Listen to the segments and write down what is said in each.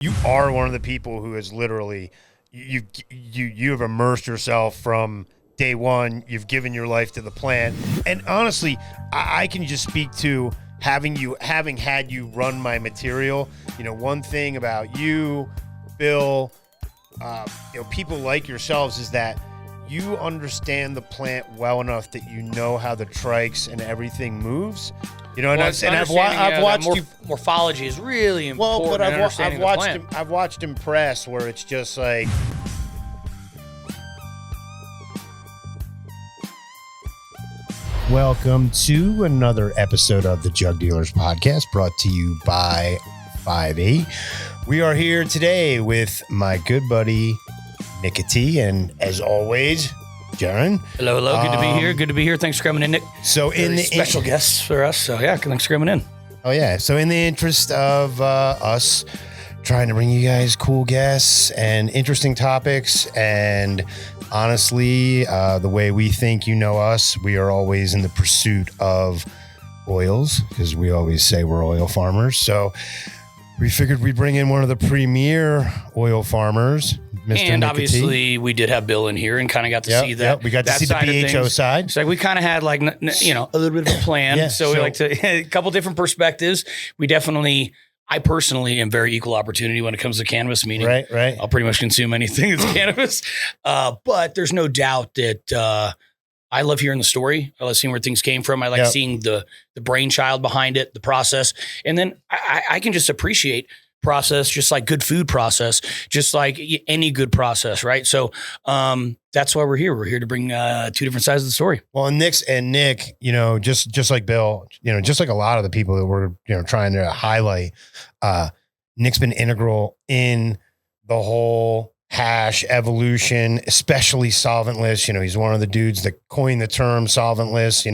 You are one of the people who has literally you have immersed yourself from day one. You've given your life to the plant, and honestly, I can just speak to having had you run my material. You know, one thing about you, Bill, people like yourselves is that you understand the plant well enough that you know how the trikes and everything moves. You know, I've watched you. Morphology is really important. Well, but I've watched him press where it's just like. Welcome to another episode of the Jug Dealers Podcast, brought to you by 5-8. We are here today with my good buddy Nick T, and as always, Jaron. Hello. Good to be here. Good to be here. Thanks for coming in, Nick. So special guests for us. So yeah, thanks for coming in. Oh yeah. So in the interest of us trying to bring you guys cool guests and interesting topics, and honestly, the way we think you know us, we are always in the pursuit of oils because we always say we're oil farmers. So we figured we'd bring in one of the premier oil farmers, Mr. And Nick obviously, we did have Bill in here and kind of got to see that. Yep. We got to see the BHO side. So we kind of had a little bit of a plan. Yeah, so we like to a couple different perspectives. I personally am very equal opportunity when it comes to cannabis, meaning right. I'll pretty much consume anything that's cannabis. But there's no doubt that I love hearing the story. I love seeing where things came from. I like seeing the brainchild behind it, the process. And then I can just appreciate process, just like good food process, just like any good process, right? So that's why we're here. We're here to bring two different sides of the story. Well, and Nick, just like Bill, just like a lot of the people that we're trying to highlight, Nick's been integral in the whole hash evolution, especially solventless. He's one of the dudes that coined the term solventless,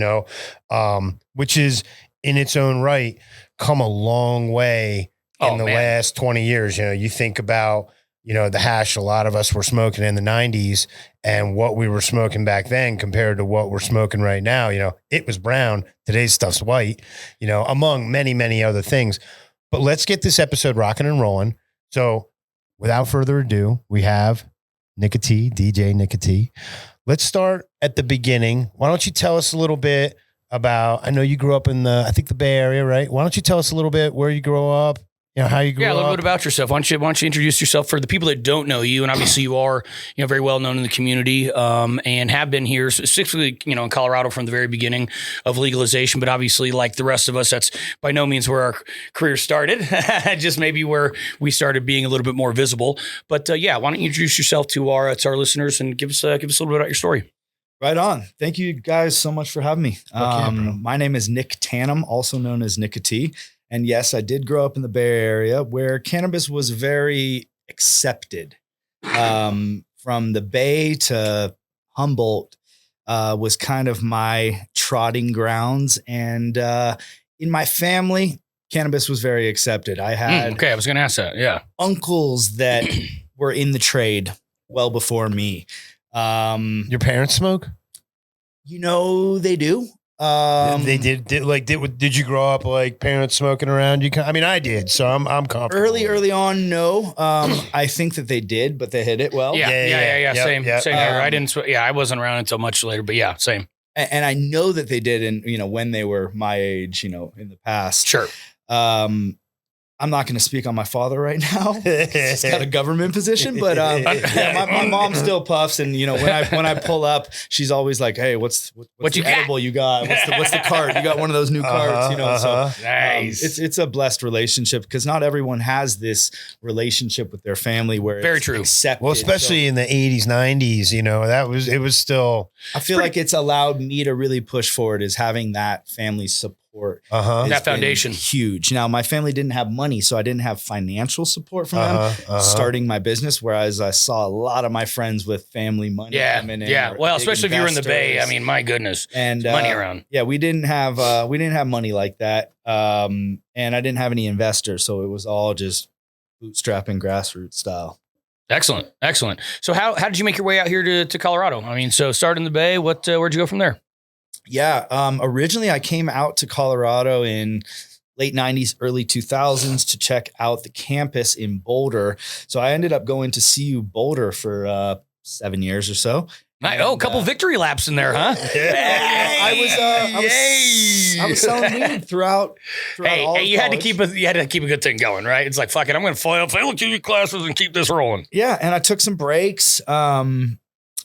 which is in its own right come a long way in the last 20 years. You think about, the hash a lot of us were smoking in the 90s and what we were smoking back then compared to what we're smoking right now. It was brown. Today's stuff's white, among many, many other things. But let's get this episode rocking and rolling. So without further ado, we have Nick T, DJ Nick T. Let's start at the beginning. Why don't you tell us a little bit about, I know you grew up in the Bay Area, right? Why don't you tell us a little bit where you grew up? How you grew up? Yeah, a little bit about yourself. Why don't you introduce yourself for the people that don't know you? And obviously you are, very well known in the community, and have been here specifically, in Colorado from the very beginning of legalization. But obviously, like the rest of us, that's by no means where our career started. Just maybe where we started being a little bit more visible. But why don't you introduce yourself to our listeners and give us a little bit about your story? Right on. Thank you guys so much for having me. My name is Nick Tannum, also known as Nick T. And yes, I did grow up in the Bay Area where cannabis was very accepted. From the Bay to Humboldt was kind of my trotting grounds. And in my family, cannabis was very accepted. I had I was going to ask that. Yeah. uncles that were in the trade well before me. Your parents smoke? They do. They did you grow up like parents smoking around you? I mean, I did, so I'm comfortable. Early on, no. I think that they did, but they hit it well. Yeah. Same here. I wasn't around until much later, but yeah, same. And I know that they did, and when they were my age, in the past. Sure. I'm not going to speak on my father right now. He's got a government position, but my mom still puffs. And when I pull up, she's always like, "Hey, what's the edible you got? What's the cart? You got one of those new carts?" So nice. It's a blessed relationship because not everyone has this relationship with their family where very it's true. accepted. Well, especially in the 80s, 90s, it was still. I feel like it's allowed me to really push forward is having that family support. That foundation huge. Now my family didn't have money, so I didn't have financial support from them starting my business. Whereas I saw a lot of my friends with family money. Coming in. Yeah. Well, especially if you were in the Bay. I mean, my goodness, and money around. Yeah, we didn't have money like that, and I didn't have any investors, so it was all just bootstrapping, grassroots style. Excellent. So how did you make your way out here to Colorado? I mean, so started in the Bay. Where'd you go from there? Yeah. Originally I came out to Colorado in late 90s, early 2000s to check out the campus in Boulder. So I ended up going to CU Boulder for 7 years or so. A couple victory laps in there, huh? I was selling weed throughout all you had to college. keep a good thing going, right? It's like, fuck it, I'm going to fail TV classes and keep this rolling. Yeah, and I took some breaks. I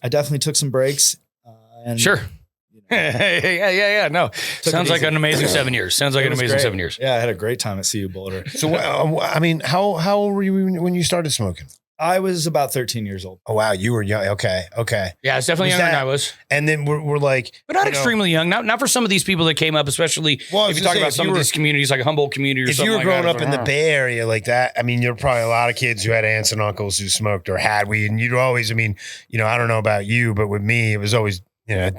definitely took some breaks. And sure. Yeah. No, sounds like an amazing 7 years. Sounds like an amazing great. 7 years. Yeah, I had a great time at CU Boulder. So, I mean, how old were you when you started smoking? I was about 13 years old. Oh, wow. You were young. Okay. Yeah, it's definitely younger than I was. And then we're like, but not extremely young. Not for some of these people that came up, especially if you talk about some of these communities, like a Humboldt community or something. If you were growing up in the Bay Bay Area like that, I mean, you're probably a lot of kids who had aunts and uncles who smoked or had weed. And you'd always, I mean, I don't know about you, but with me, it was always,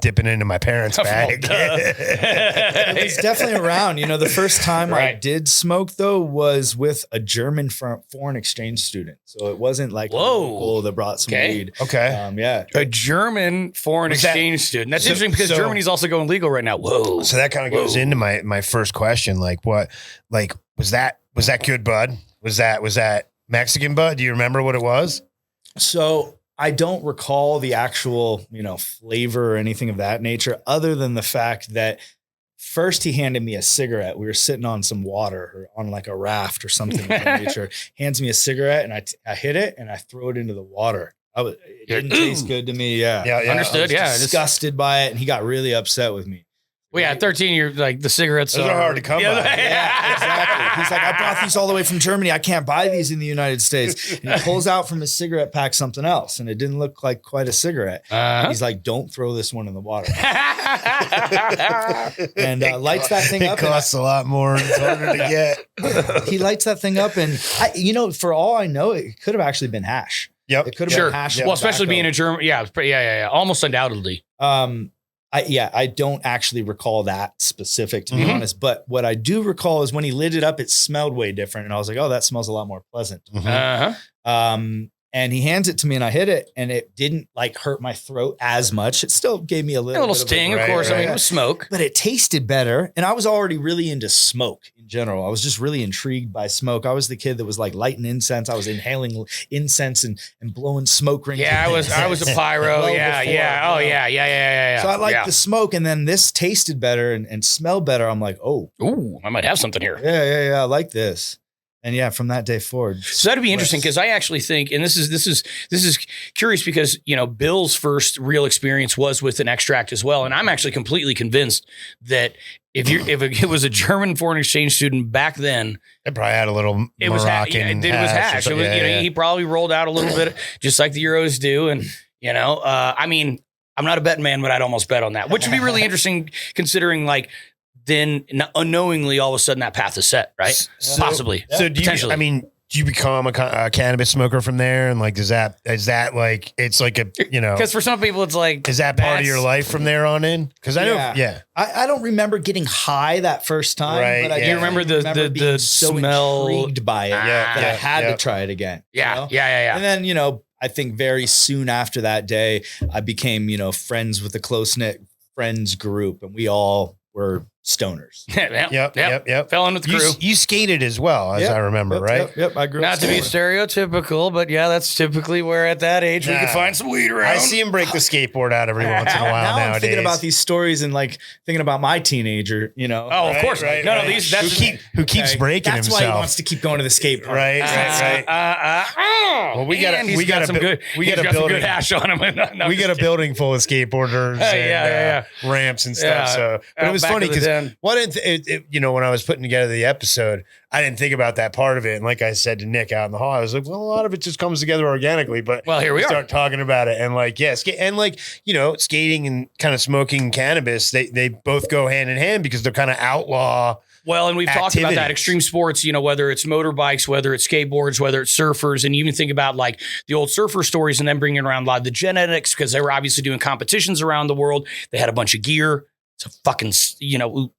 dipping into my parents' bag. It was definitely around. The first time I did smoke, though, was with a German foreign exchange student. So it wasn't like a local that brought some weed. Okay. Yeah. A German foreign exchange student. That's interesting because Germany's also going legal right now. Whoa. So that kind of goes into my first question. Like, what, like, was that good bud? Was that Mexican bud? Do you remember what it was? So I don't recall the actual, flavor or anything of that nature, other than the fact that first he handed me a cigarette. We were sitting on some water or on like a raft or something of that nature. Hands me a cigarette and I hit it and I throw it into the water. It didn't taste good to me. Yeah. Understood. I was disgusted by it, and he got really upset with me. Well, yeah, 13, you're like, the cigarettes are hard to come by. Yeah, exactly. He's like, I brought these all the way from Germany. I can't buy these in the United States. And he pulls out from his cigarette pack something else, and it didn't look like quite a cigarette. He's like, don't throw this one in the water. And lights that thing up. It costs a lot more. It's harder to get. He lights that thing up, and for all I know, it could have actually been hash. Yep. It could have been hash. Well, especially being a German. Yeah. Almost undoubtedly. I don't actually recall that specific, to be honest. But what I do recall is when he lit it up, it smelled way different. And I was like, oh, that smells a lot more pleasant. And he hands it to me and I hit it, and it didn't like hurt my throat as much. It still gave me a little sting, of course. I mean, it was smoke. But it tasted better. And I was already really into smoke in general. I was just really intrigued by smoke. I was the kid that was like lighting incense. I was inhaling incense and blowing smoke rings. Yeah, I was a pyro. Yeah. So I liked the smoke, and then this tasted better and smelled better. I'm like, oh. Ooh, I might have something here. Yeah. I like this. And yeah, from that day forward. So that'd be interesting, because I actually think, and this is curious, because Bill's first real experience was with an extract as well, and I'm actually completely convinced that if it was a German foreign exchange student back then, it probably had a little. It was hash. It was, he probably rolled out a little bit, just like the Euros do, and I mean, I'm not a betting man, but I'd almost bet on that, which would be really interesting, considering like. Then unknowingly, all of a sudden, that path is set, right? Possibly. So potentially. Do you become a cannabis smoker from there? And like, is that like, it's like a, because for some people it's like, is that part of your life from there on in? Because I know, I don't remember getting high that first time, right, but I do remember the so smell, intrigued by it that I had to try it again. Yeah. And then, I think very soon after that day, I became, friends with a close-knit friends group, and we all were stoners. Yep. Fell in with the crew. You skated as well, as I remember, right? Yep. I grew up. Not to be stereotypical, but yeah, that's typically where at that age we could find some weed around. I see him break the skateboard out every once in a while nowadays. I'm thinking about these stories and like thinking about my teenager, Oh, of course. Right. No, who keeps breaking That's himself. That's why he wants to keep going to the skate park. Right. Well, we got a building hash on him. We got a building full of skateboarders and ramps and stuff. So, but it was funny because when I was putting together the episode, I didn't think about that part of it. And like I said to Nick out in the hall, I was like, well, a lot of it just comes together organically. But here we start talking about it, and like, skating and kind of smoking cannabis, they both go hand in hand because they're kind of outlaw. Well, and we've talked about that extreme sports, whether it's motorbikes, whether it's skateboards, whether it's surfers, and you even think about like the old surfer stories and then bringing around a lot of the genetics, because they were obviously doing competitions around the world. They had a bunch of gear. it's a fucking,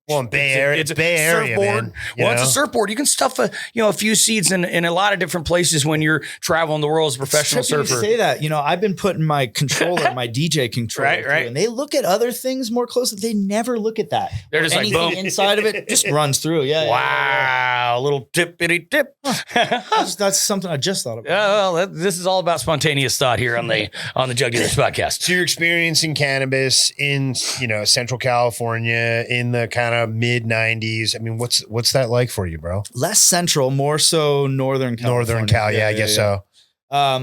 Well, in Bay Area, it's a Bay Area, surfboard. man. It's a surfboard. You can stuff a few seeds in a lot of different places when you're traveling the world as a professional surfer. You say that, I've been putting my controller, my DJ controller, right. and they look at other things more closely. They never look at that. They're just anything like, boom, inside of it just runs through. Yeah. Wow, little tippity tip. That's something I just thought about. Well, this is all about spontaneous thought here on the Jug Dealers podcast. So you're experiencing cannabis in Central California in the kind of mid 90s. I mean, what's that like for you, bro? Less central, more so Northern California. Northern Cal, yeah, I guess so. I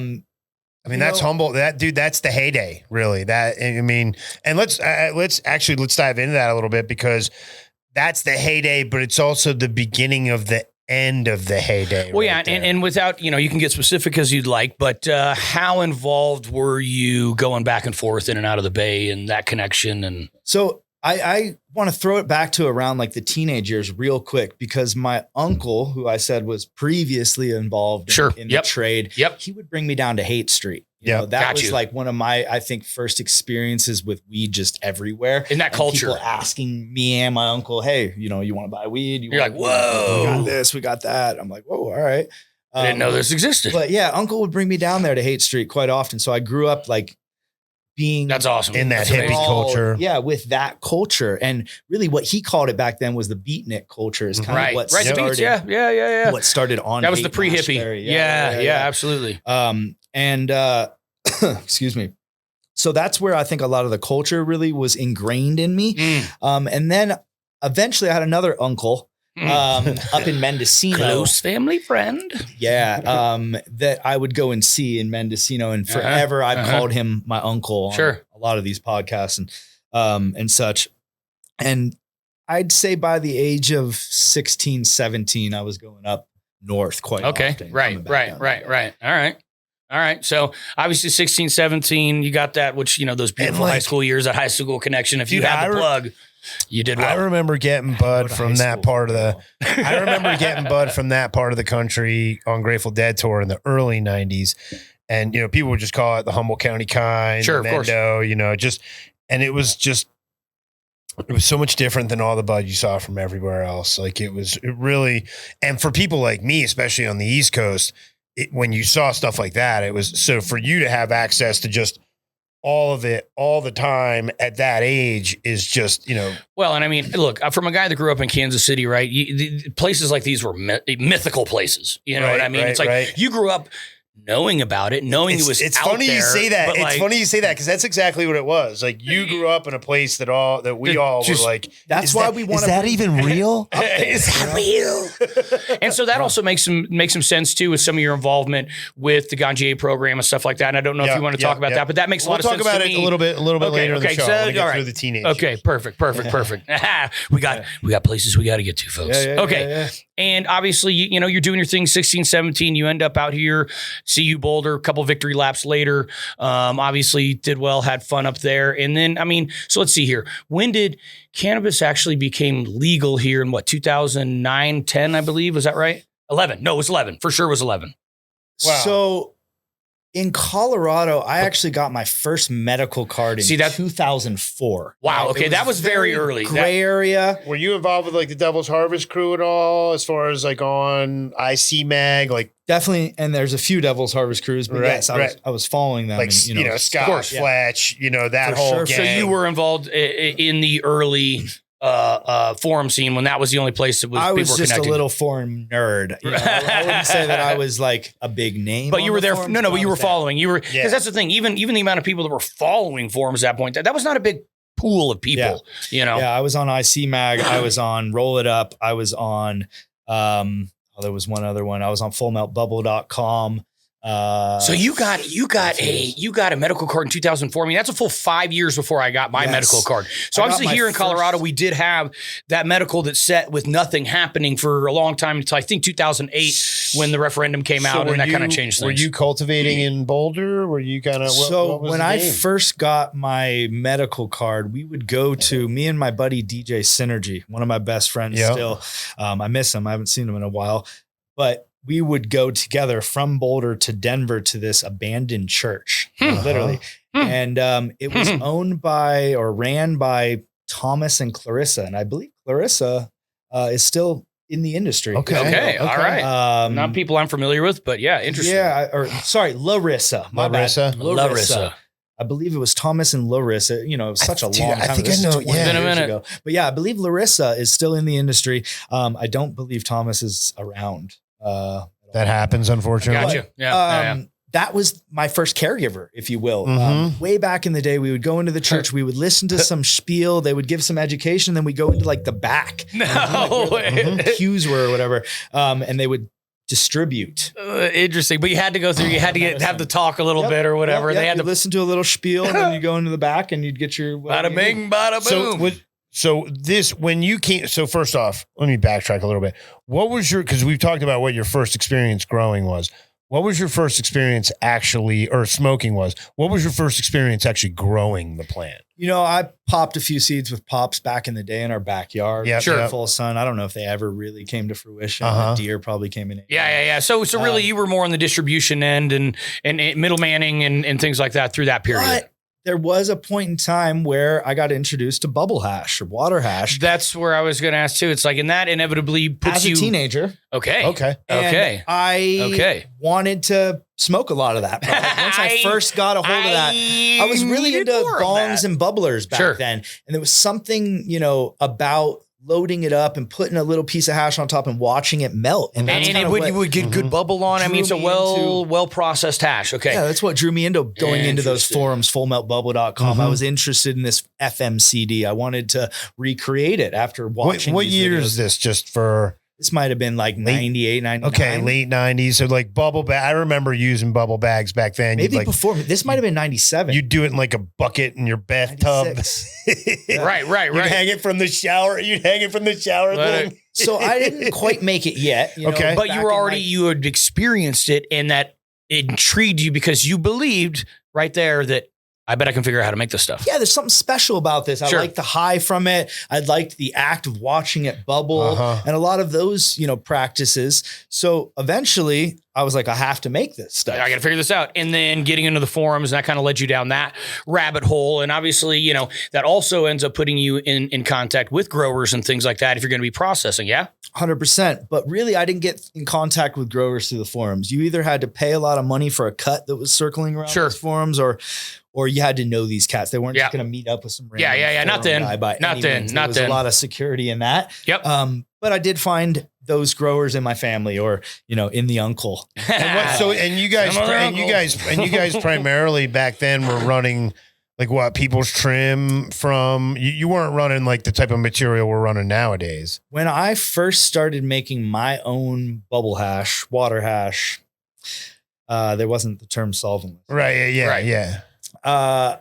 mean, that's humble. That's the heyday, really. And let's dive into that a little bit, because that's the heyday, but it's also the beginning of the end of the heyday. Well, right, and without, you can get specific as you'd like, but how involved were you going back and forth in and out of the Bay and that connection? And so I want to throw it back to around like the teenage years real quick, because my uncle, who I said was previously involved in the trade, he would bring me down to Haight Street. That was like one of my, I think, first experiences with weed just everywhere. In that culture. People asking me and my uncle, hey, you want to buy weed? You're like, whoa. We got this, we got that. I'm like, whoa, all right. I didn't know this existed. But yeah, uncle would bring me down there to Haight Street quite often. So I grew up like being that's awesome in that hippie culture. Yeah, with that culture. And really what he called it back then was the beatnik culture is kind of what started. The beats, yeah. What started on that was the pre-hippie. Yeah, absolutely. Excuse me. So that's where I think a lot of the culture really was ingrained in me. And then eventually I had another uncle up in Mendocino. Close family friend. Yeah. That I would go and see in Mendocino, and forever I've called him my uncle on a lot of these podcasts and such. And I'd say by the age of 16, 17, I was going up north quite often. Right. All right. So obviously 16, 17, you got that, which, those beautiful high school years, that high school connection. If you had the plug, you did well. I remember getting bud from that part of the country on Grateful Dead tour in the early 90s. And, people would just call it the Humboldt County Kind, of course. And it was so much different than all the bud you saw from everywhere else. Like it really, and for people like me, especially on the East Coast, when you saw stuff like that, it was so for you to have access to just all of it all the time at that age is just, Well, and I mean, look, from a guy that grew up in Kansas City, right? Places like these were mythical places. You know what I mean? It's like you grew up knowing about it, knowing it was it's out funny there, you say that. It's funny you say that because that's exactly what it was. Like you grew up in a place that we all were like, that's why we want to. Is that even real? Is that real? And so that also makes some sense too with some of your involvement with the Ganjier program and stuff like that. And I don't know if you want to talk about that, but that makes a lot of sense. We'll talk about it a little bit later in the show. So, Get through the teenage. Okay, perfect. we got places we got to get to, folks. Yeah. And obviously, you're doing your thing 16, 17. You end up out here, CU Boulder, a couple victory laps later. Obviously, did well, had fun up there. And then, so let's see here. When did cannabis actually became legal here in 2009, 10, I believe? Was that right? 11. No, it was 11. For sure it was 11. Wow. So in Colorado, I actually got my first medical card in 2004. Wow. Okay. That was very early. Gray area. Were you involved with like the Devil's Harvest crew at all as far as like on IC Mag? Like definitely. And there's a few Devil's Harvest crews, but yes, I was following them. Like, and, Scott Fletch, that whole gang. So you were involved in the early forum scene when that was the only place that was. I was people were just connecting. A little forum nerd. I wouldn't say that I was like a big name, but you were there. Forums, but you were following. You were because that's the thing. Even the amount of people that were following forums at that point, that was not a big pool of people. Yeah, I was on IC Mag. I was on Roll It Up. I was on. There was one other one. I was on FullMeltBubble.com. So you got a medical card in 2004. That's a full 5 years before I got my medical card. So obviously here in Colorado, we did have that medical that set with nothing happening for a long time until I think 2008 when the referendum came out and that kind of changed things. Were you cultivating in Boulder? Were you kind of what was when I first got my medical card, we would go to me and my buddy DJ Synergy, one of my best friends still. I miss him. I haven't seen him in a while, but we would go together from Boulder to Denver to this abandoned church, literally. And it was owned by or ran by Thomas and Clarissa. And I believe Clarissa is still in the industry. Okay. All right. Not people I'm familiar with, but yeah, interesting. Yeah. Sorry, Larissa. Larissa. I believe it was Thomas and Larissa. You know, it was such a long time. I think I know. It's been a minute ago. But yeah, I believe Larissa is still in the industry. I don't believe Thomas is around. That happens, unfortunately. Gotcha. Yeah. That was my first caregiver, if you will. Way back in the day, we would go into the church, we would listen to some spiel, they would give some education, then we go into like the back. No way. Cues were or whatever. And they would distribute. Interesting. But you had to go through, you had to have the talk a little bit or whatever. They had to listen to a little spiel and then you go into the back and you'd get your bada bing, bada boom. So first off, let me backtrack a little bit. What was because we've talked about what your first experience growing was. What was your first experience or smoking was? What was your first experience actually growing the plant? You know, I popped a few seeds with Pops back in the day in our backyard. Yeah, sure. Full sun. I don't know if they ever really came to fruition. The deer probably came in. Yeah. So really you were more on the distribution end and middlemaning and things like that through that period. But there was a point in time where I got introduced to bubble hash or water hash. That's where I was going to ask too. It's like, and that inevitably puts you as a teenager. Okay. And I wanted to smoke a lot of that. But like once I first got a hold of that, I was really into bongs and bubblers back then. And there was something, you know, about loading it up and putting a little piece of hash on top and watching it melt. And it would get good bubble on. I mean, it's a well processed hash. Okay. Yeah, that's what drew me into going into those forums, fullmeltbubble.com. I was interested in this FMCD. I wanted to recreate it after watching. What year is this? Just for... This might have been like 98, 99. Okay, late 90s. So like bubble bag. I remember using bubble bags back then. Maybe before. This might have been 97. You'd do it in like a bucket in your bathtub. Right. You'd hang it from the shower. Thing. So I didn't quite make it yet. Okay. But you had experienced it and that intrigued you because you believed right there that I bet I can figure out how to make this stuff. Yeah, there's something special about this. I like the high from it. I liked the act of watching it bubble and a lot of those, practices. So eventually I was like, I have to make this stuff. I got to figure this out. And then getting into the forums, and that kind of led you down that rabbit hole. And obviously, that also ends up putting you in contact with growers and things like that if you're going to be processing. Yeah. 100%. But really, I didn't get in contact with growers through the forums. You either had to pay a lot of money for a cut that was circling around those forums or you had to know these cats. They weren't just going to meet up with some random Not then. There was a lot of security in that. Yep. But I did find those growers in my family or, in the uncle. And you guys primarily back then were running like what, people's trim from, you weren't running like the type of material we're running nowadays. When I first started making my own bubble hash, water hash, there wasn't the term solventless. Right. Yeah.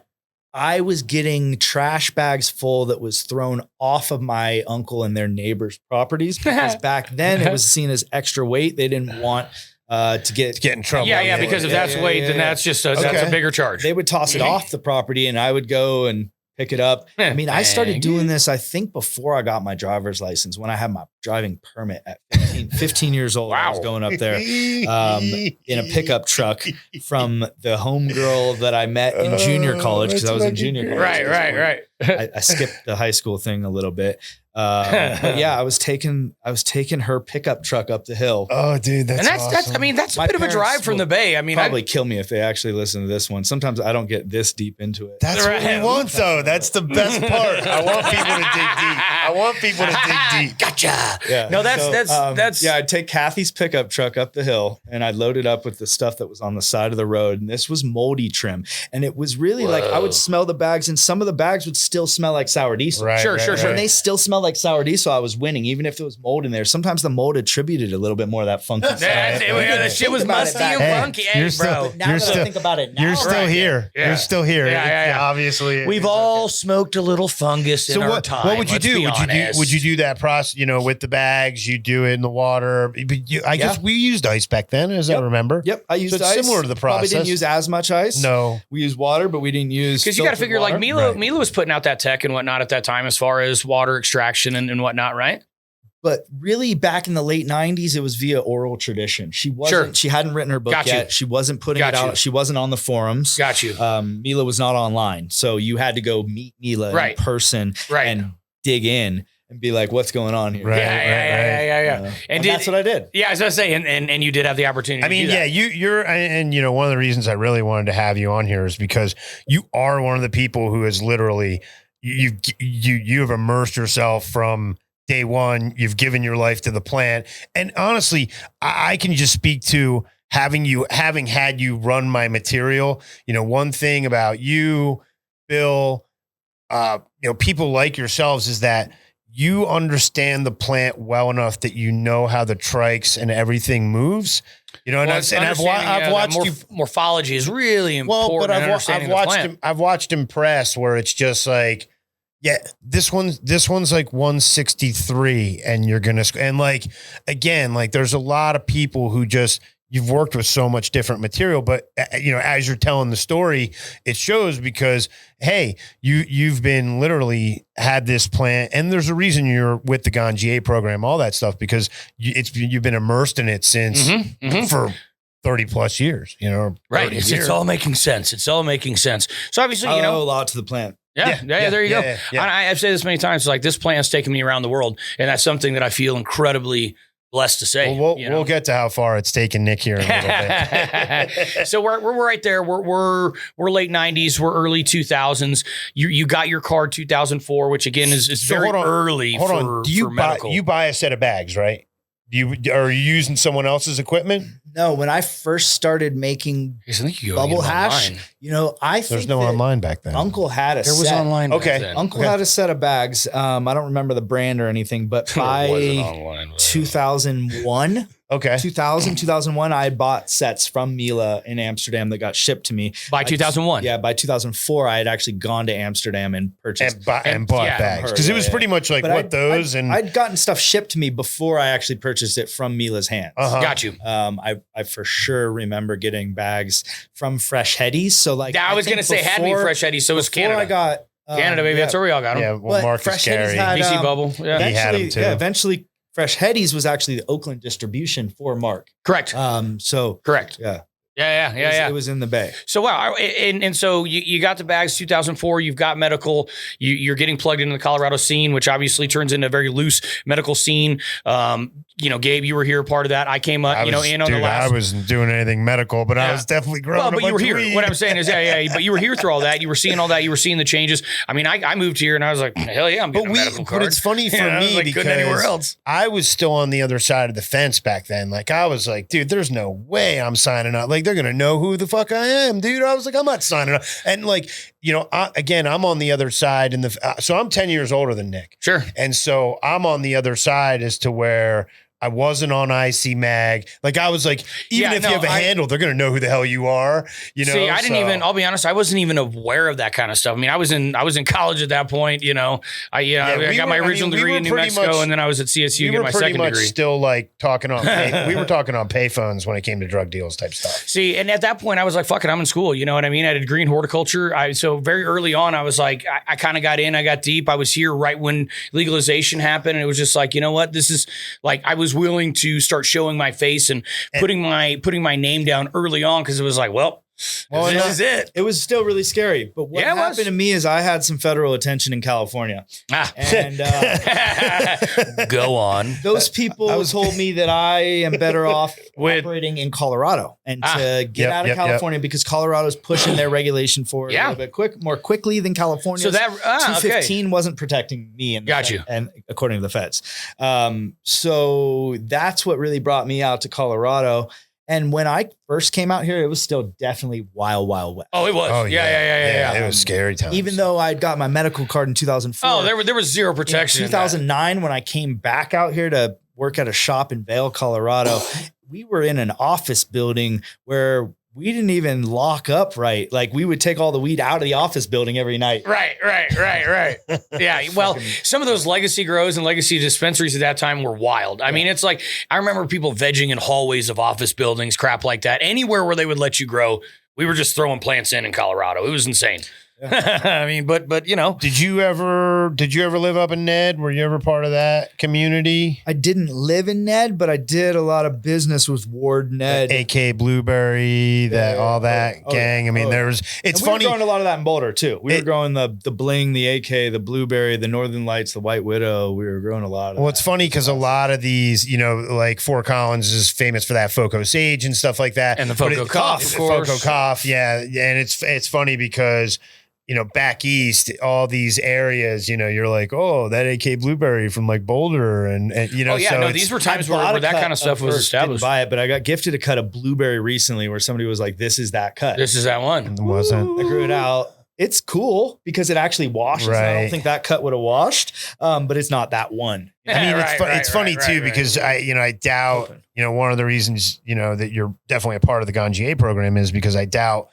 I was getting trash bags full that was thrown off of my uncle and their neighbors' properties because back then it was seen as extra weight. They didn't want to get in trouble. Yeah, because if that's weight, then that's just that's a bigger charge. They would toss it off the property and I would go and pick it up. I mean, I started doing this, I think, before I got my driver's license, when I had my driving permit at 15 years old. Wow. I was going up there in a pickup truck from the homegirl that I met in junior college because I was in junior college. Right. I skipped the high school thing a little bit. But yeah, I was taking her pickup truck up the hill. Oh, dude, that's awesome. That's a bit of a drive from the Bay. I mean, probably kill me if they actually listen to this one. Sometimes I don't get this deep into it. That's what we want, though. That's the best part. I want people to dig deep. Gotcha. Yeah. No, that's yeah. I'd take Kathy's pickup truck up the hill and I'd load it up with the stuff that was on the side of the road. And this was moldy trim, and it was really like I would smell the bags, and some of the bags would still smell like sour diesel. Right, sure. And they still smell like sour diesel. I was winning, even if there was mold in there. Sometimes the mold attributed a little bit more of that funky. The shit was musty and funky. Hey, bro. Now that I think about it, you're still here. Yeah. You're still here. Yeah. Obviously, we've all smoked a little fungus in our time. What would you do? Would you do that process? With the bags, you do it in the water. I guess we used ice back then, as I remember. Yep, I used ice. Similar to the process. Probably didn't use as much ice. No, we used water, but we didn't use, because you got to figure water. Like Mila was putting out that tech and whatnot at that time as far as water extraction and whatnot, right? But really back in the late 90s, it was via oral tradition. She hadn't written her book yet. She wasn't putting it out. She wasn't on the forums. Got you. Mila was not online. So you had to go meet Mila in person and dig in and be like, what's going on here? Right. Yeah. And that's what I did. Yeah, I was going to say, and you did have the opportunity. I mean, you're, and you know, one of the reasons I really wanted to have you on here is because you are one of the people who is literally, you have immersed yourself from day one. You've given your life to the plant. And honestly, I can just speak to having had you run my material. You know, one thing about you, Bill, you know, people like yourselves is that you understand the plant well enough that you know how the trikes and everything moves. You know, I've watched you. Morphology is really important. Well, but I've watched him press where it's just like, yeah, this one's like 163, and you're gonna, and like, again, like there's a lot of people who just, you've worked with so much different material, but you know, as you're telling the story, it shows because, hey, you've been literally had this plant, and there's a reason you're with the Ganjier program, all that stuff, because you've been immersed in it since for 30 plus years, you know, right? It's all making sense. It's all making sense. So obviously, you know, a lot to the plant. Yeah, there you go. I've said this many times, like this plant's taken me around the world, and that's something that I feel incredibly blessed to say. Well, we'll get to how far it's taken Nick here in a little bit. So we're right there. We're late 90s. We're early 2000s. You got your card 2004, which again is very early. Hold on. Do you buy a set of bags, right? Are you using someone else's equipment? No, when I first started making bubble hash, you know, there's no online back then. Uncle had a set. There was online. Okay. Uncle had a set of bags. I don't remember the brand or anything, but by 2001, 2001, I bought sets from Mila in Amsterdam that got shipped to me. By 2001? Yeah, by 2004, I had actually gone to Amsterdam and purchased and bought bags. Because it was pretty much like I'd gotten stuff shipped to me before I actually purchased it from Mila's hands. Got you. I for sure remember getting bags from Fresh Headies. So like, I was going to say, had me Fresh Headies. So it was Canada. I got Canada, baby. That's where we all got them. Yeah, well, Marcus Carey. BC Bubble. Yeah. He had them too. Yeah, eventually Fresh Headies was actually the Oakland distribution for Mark. Correct. Correct. Yeah. It was in the Bay. So wow, and so you got the bags 2004. You've got medical. You're getting plugged into the Colorado scene, which obviously turns into a very loose medical scene. You know, Gabe, you were here, part of that. I came up, in on the last. I wasn't doing anything medical, but I was definitely growing. Well, but you were here. What I'm saying is, but you were here through all that. You were seeing all that. You were seeing the changes. I mean, I moved here and I was like, hell yeah, I'm getting a medical card. But it's funny for me because anywhere else. I was still on the other side of the fence back then. Like I was like, dude, there's no way I'm signing up. Like they're gonna know who the fuck I am, dude. I was like, I'm not signing up. And like, you know, I'm on the other side, so I'm 10 years older than Nick. Sure. And so I'm on the other side as to where I wasn't on IC Mag. Like I was like, even if you have a handle, they're going to know who the hell you are. You know, see, I didn't even, I'll be honest, I wasn't even aware of that kind of stuff. I mean, I was in college at that point, you know, I got my original degree in New Mexico and then I was at CSU getting my second degree. Still like talking on, we were talking on payphones when it came to drug deals type stuff. See, and at that point I was like, fuck it, I'm in school. You know what I mean? I did green horticulture. So very early on, I was like, I kind of got in, I got deep. I was here right when legalization happened. And it was just like, you know what, this is like, I was willing to start showing my face and putting my name down early on because it was like, well, this is it. It was still really scary. But what happened to me is I had some federal attention in California. And go on. Those people told me that I am better off operating in Colorado and to get out of California because Colorado's pushing their regulation forward a little bit more quickly than California. So that 215 wasn't protecting me. And according to the feds. So that's what really brought me out to Colorado. And when I first came out here, it was still definitely wild west. Oh, it was. Yeah. It was scary times. Even though I'd got my medical card in 2004. Oh, there was zero protection. In 2009, when I came back out here to work at a shop in Vail, Colorado, we were in an office building where we didn't even lock up right. Like we would take all the weed out of the office building every night. Right. Yeah. Well, some of those legacy grows and legacy dispensaries at that time were wild. I mean, it's like, I remember people vegging in hallways of office buildings, crap like that. Anywhere where they would let you grow, we were just throwing plants in Colorado. It was insane. I mean, but Did you ever live up in Ned? Were you ever part of that community? I didn't live in Ned, but I did a lot of business with Ward Ned, AK Blueberry, all that gang. I mean, it's funny. We were growing a lot of that in Boulder too. We were growing the bling, the AK, the Blueberry, the Northern Lights, the White Widow. We were growing a lot of that. Well, it's funny because a lot of these, like Fort Collins is famous for that Foco Sage and stuff like that. And the Foco Cough, of course. Foco Cough, yeah. And it's funny because back east, all these areas, you're like, oh, that AK Blueberry from like Boulder, and these were times where that kind of stuff was established. Didn't buy it, but I got gifted a cut of blueberry recently, where somebody was like, "This is that cut. This is that one." It wasn't. I grew it out. It's cool because it actually washes. Right. I don't think that cut would have washed, but it's not that one. I mean, it's funny too because I doubt one of the reasons that you're definitely a part of the Ganjier program is because I doubt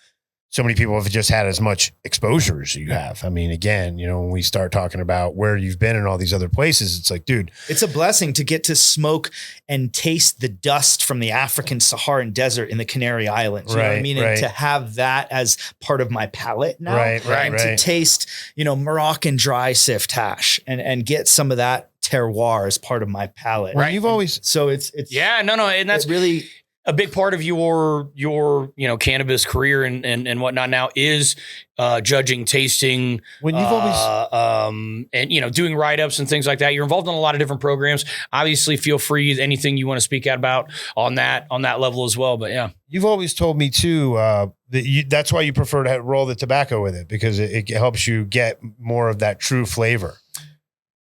so many people have just had as much exposure as you have. I mean, again, when we start talking about where you've been in all these other places, it's like, dude, it's a blessing to get to smoke and taste the dust from the African Saharan desert in the Canary Islands. You know what I mean? And to have that as part of my palate now, and to taste, Moroccan dry sift hash and get some of that terroir as part of my palate. Right. You've always, so it's and that's really a big part of your cannabis career and whatnot now is judging, tasting, when you've always and doing write-ups and things like that. You're involved in a lot of different programs. Obviously, feel free anything you want to speak out about on that level as well. But yeah, you've always told me too that's why you prefer to roll the tobacco with it, because it helps you get more of that true flavor.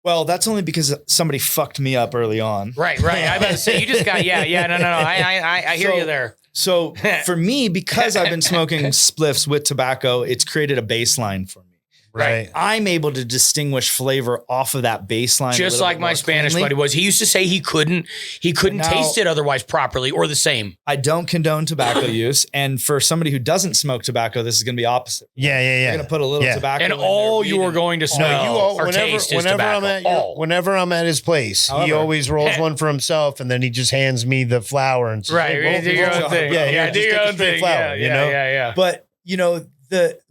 Well, that's only because somebody fucked me up early on. Right. I about to say you just got no. I hear you there. So for me, because I've been smoking spliffs with tobacco, it's created a baseline for me. Right. I'm able to distinguish flavor off of that baseline. Just like my Spanish buddy was. He used to say he couldn't taste it otherwise properly or the same. I don't condone tobacco use. And for somebody who doesn't smoke tobacco, this is going to be opposite. Yeah. You're going to put a little tobacco and in all you are going to smell or taste is tobacco. Whenever I'm at his place, he always rolls one for himself, and then he just hands me the flower and says, hey, do your own thing. Yeah, do your own thing. Yeah. But,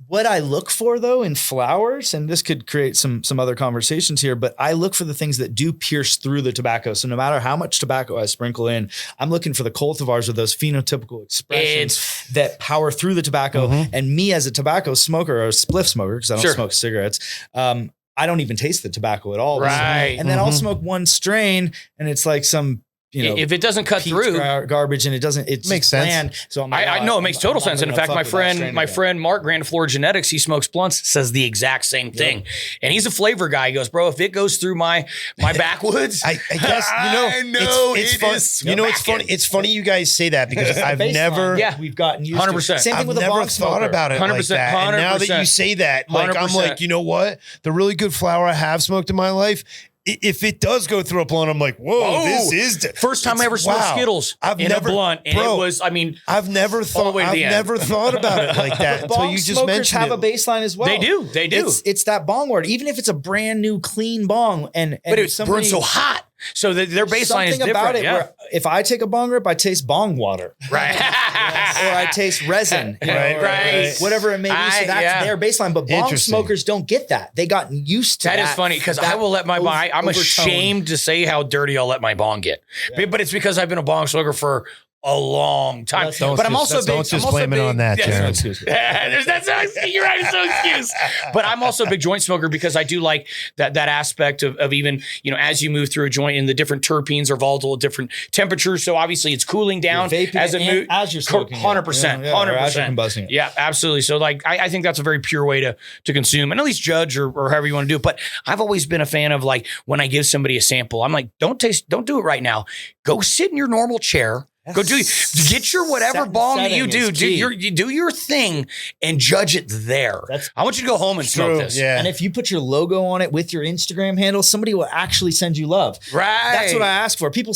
what I look for though in flowers, and this could create some other conversations here, but I look for the things that do pierce through the tobacco. So no matter how much tobacco I sprinkle in, I'm looking for the cultivars with those phenotypical expressions that power through the tobacco. Mm-hmm. And me as a tobacco smoker or a spliff smoker, because I don't smoke cigarettes, I don't even taste the tobacco at all. Right. And then I'll smoke one strain and it's like some, if it doesn't cut through garbage and it makes sense. So I'm like, I know it makes total sense. And in fact, my friend Mark, Grand Floor Genetics, he smokes blunts, says the exact same thing. And he's a flavor guy. He goes, bro, if it goes through my backwoods, I guess it's fun. It's funny. It's funny you guys say that because I've never we've gotten used 100%. to. Same thing with a never bong thought about it 100%, like that. And now that you say that, like 100%. I'm like, you know what? The really good flower I have smoked in my life, if it does go through a blunt, I'm like, whoa, this is first time I ever smoked Skittles in a blunt, and it was. I mean, I've never thought about it like that until you just mentioned have a baseline as well. They do. It's that bong word, even if it's a brand new clean bong, but it burns so hot. So their baseline is different. About it where if I take a bong rip, I taste bong water. Right. Or I taste resin. Right. Whatever it may be. So that's their baseline. But bong smokers don't get that. They got used to that. That is funny because I will let my bong. I'm ashamed to say how dirty I'll let my bong get. Yeah. But it's because I've been a bong smoker for a long time. But I'm also big. Don't just blame it on that, Jared. You're right. It's no excuse. But I'm also a big joint smoker because I do like that aspect of even, as you move through a joint and the different terpenes are volatile at different temperatures. So obviously it's cooling down as you're smoking. 100%. 100%. Yeah, absolutely. So I think that's a very pure way to consume and at least judge or however you want to do it. But I've always been a fan of when I give somebody a sample, I'm like, don't do it right now. Go sit in your normal chair. Go get your whatever bong that you do. You do your thing and judge it there. I want you to go home and smoke this. Yeah. And if you put your logo on it with your Instagram handle, somebody will actually send you love. Right. That's what I ask for. People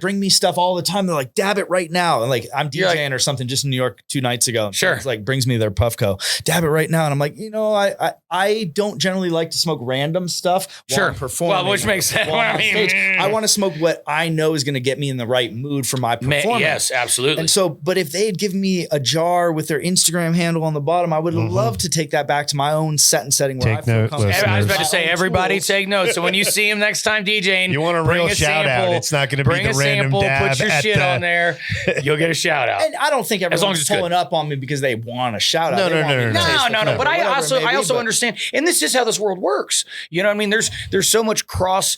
bring me stuff all the time. They're like, dab it right now. And I'm DJing or something just in New York 2 nights ago. Sure. It's brings me their Puffco. Dab it right now. And I'm like, I don't generally like to smoke random stuff while I'm performing. Well, which makes sense. I want to smoke what I know is going to get me in the right mood for my performance. for me. Yes, absolutely. And so, but if they had given me a jar with their Instagram handle on the bottom, I would love to take that back to my own set and setting where Take note, listeners. I was about to say, My own everybody tools. take notes. So when you see him next time DJing, You want a bring real shout sample, out. It's not going to be bring the a random sample, dab put your at shit the, on there. You'll get a shout out. And I don't think long as everyone's it's good. pulling up on me because they want a shout out. No, They no, want no, me to no, taste the No. flavor, But I whatever it may also be, understand, and this is how this world works. You know what I mean? There's so much cross,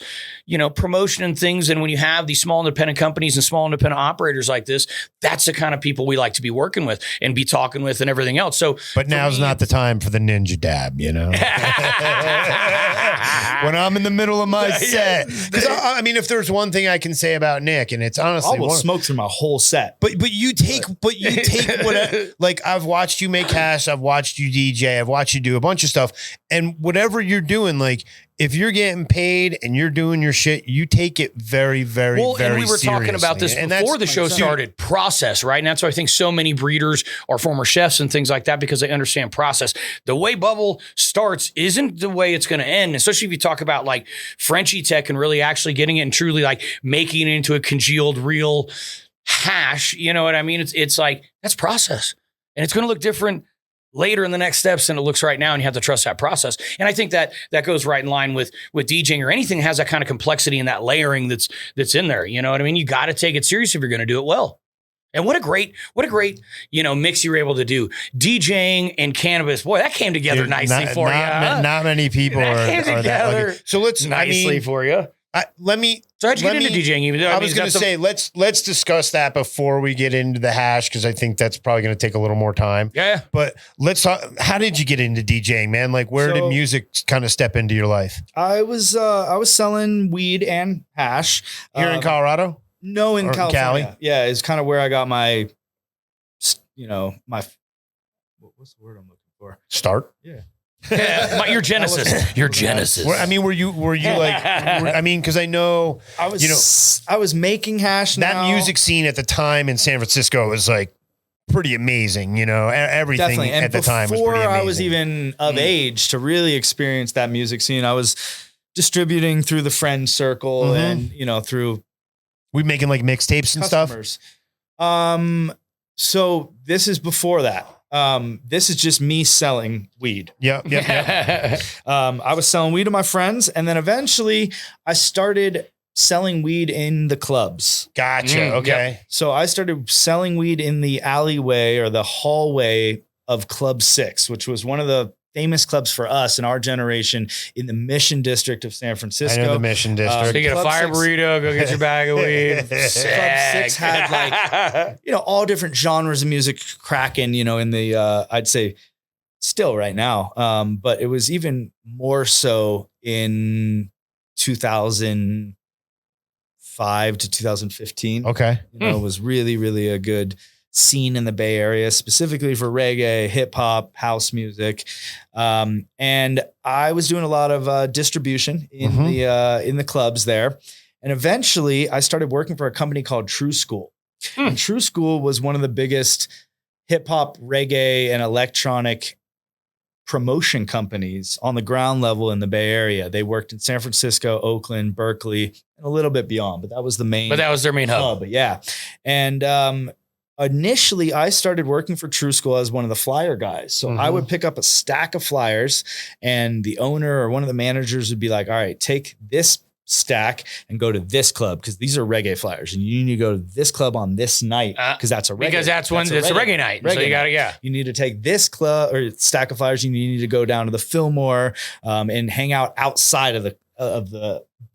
promotion and things. And when you have these small independent companies and small independent operators like this, that's the kind of people we like to be working with and be talking with and everything else. So, But now's not the time for the ninja dab, when I'm in the middle of my set. Because I mean, if there's one thing I can say about Nick, and it's honestly, I will smoke through my whole set. but you take what like I've watched you make hash, I've watched you DJ, I've watched you do a bunch of stuff, and whatever you're doing, like if you're getting paid and you're doing your shit, you take it very, very, well, very and we were talking about this seriously. And before that's- the show started, process, right? And that's why I think so many breeders are former chefs and things like that because they understand process. The way bubble starts isn't the way it's going to end, especially if you talk about like Frenchie tech and really actually getting it and truly like making it into a congealed real hash. You know what I mean? It's like, that's process. And it's going to look different later in the next steps than it looks right now. And you have to trust that process. And I think that goes right in line with DJing or anything that has that kind of complexity and that layering that's in there. You know what I mean? You got to take it serious if you're going to do it well. And what a great, mix you were able to do. DJing and cannabis. Boy, that came together nicely for you. Not many people are that lucky. So let's nicely for you. So how'd you get into DJing? Even I was going to say, let's discuss that before we get into the hash, because I think that's probably going to take a little more time. Yeah. But let's talk. How did you get into DJing, man? Like, where did music kind of step into your life? I was selling weed and hash Here in Colorado? No, in California. Cali? Yeah, it's kind of where I got my, what's the word I'm looking for? Start? Yeah. Your genesis. Your genesis. Were you like? Because I know I was making hash. That music scene at the time in San Francisco was like pretty amazing. Everything Definitely. And at the time was before pretty amazing. I was even of age to really experience that music scene, I was distributing through the friend circle and through. We making like mixtapes and customers. Stuff. So this is before that. This is just me selling weed. Yep. I was selling weed to my friends, and then eventually I started selling weed in the clubs. Gotcha. Okay. Yep. So I started selling weed in the alleyway or the hallway of Club 6, which was one of the famous clubs for us in our generation in the Mission District of San Francisco. I know the Mission District. So you get a fire burrito, go get your bag of weed. Club 6 had like, all different genres of music cracking, in the, I'd say still right now. But it was even more so in 2005 to 2015. Okay. It was really, really a good scene in the Bay Area, specifically for reggae, hip hop, house music. And I was doing a lot of distribution in the clubs there. And eventually I started working for a company called True School. And True School was one of the biggest hip hop, reggae, and electronic promotion companies on the ground level in the Bay Area. They worked in San Francisco, Oakland, Berkeley, and a little bit beyond, but that was the main. But that was their main hub. Yeah. And initially, I started working for True School as one of the flyer guys. So I would pick up a stack of flyers, and the owner or one of the managers would be like, all right, take this stack and go to this club because these are reggae flyers, and you need to go to this club on this night because that's a reggae. Because that's when it's a reggae night. So you got to, You need to take this club or stack of flyers. You need to go down to the Fillmore and hang out outside of the